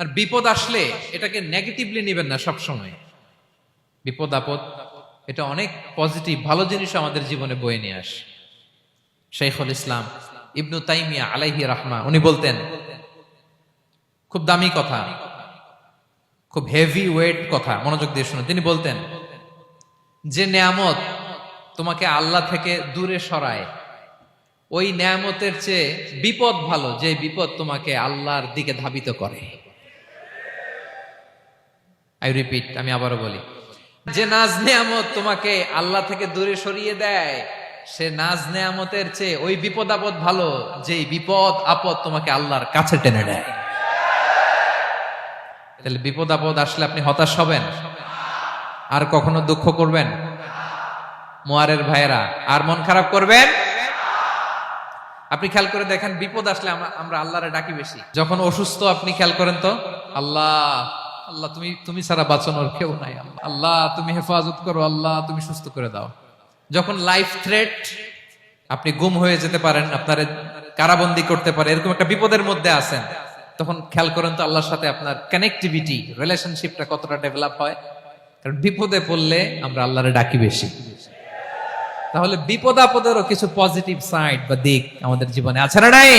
আর বিপদ আসলে এটাকে নেগেটিভলি নেবেন না সবসময়। বিপদ আপদ এটা অনেক পজিটিভ ভালো জিনিস আমাদের জীবনে বয়ে নিয়ে আসে। শাইখুল ইসলাম ইবনু তাইমিয়া আলাইহি রাহমা উনি বলতেন, খুব দামি কথা, খুব হেভি ওয়েট কথা, মনোযোগ দিয়ে শুনুন। তিনি বলতেন, যে নেয়ামত তোমাকে আল্লাহ থেকে দূরে সরায়, ওই নেয়ামতের চেয়ে বিপদ ভালো, যে বিপদ তোমাকে আল্লাহর দিকে ধাবিত করে। আই রিপিট, আমি আবারও বলি, যে নাজ নেয়ামত তোমাকে আল্লাহ থেকে দূরে সরিয়ে দেয়, সে নাজ নেয়ামতের চেয়ে ওই বিপদ আপদ ভালো, যে বিপদ আপদ তোমাকে আল্লাহর কাছে টেনে নেয়। তাহলে বিপদ আপদ আসলে আপনি হতাশ হবেন? আর কখনো দুঃখ করবেন? মোয়ারের ভাইয়েরা, আর মন খারাপ করবেন? আপনি খেয়াল করে দেখেন, বিপদ আসলে আমরা আল্লাহরে ডাকি বেশি। যখন অসুস্থ আপনি খেয়াল করেন তো, আল্লাহ আল্লাহ তুমি ছাড়া বাঁচানোর কেউ নাই, আল্লাহ তুমি হেফাজত করো, আল্লাহ তুমি সুস্থ করে দাও। যখন লাইফ থ্রেট, আপনি গুম হয়ে যেতে পারেন, আপনার কারাবন্দি করতে পারে, এরকম একটা বিপদের মধ্যে আছেন, তখন খেয়াল করেন তো আল্লাহর সাথে আপনার কানেক্টিভিটি, রিলেশনশিপটা কতটা ডেভেলপ হয়। কারণ বিপদে পড়লে আমরা আল্লাহরে ডাকি বেশি। তাহলে বিপদ আপদেরও কিছু পজিটিভ সাইড বা দিক আমাদের জীবনে আছে না নাই?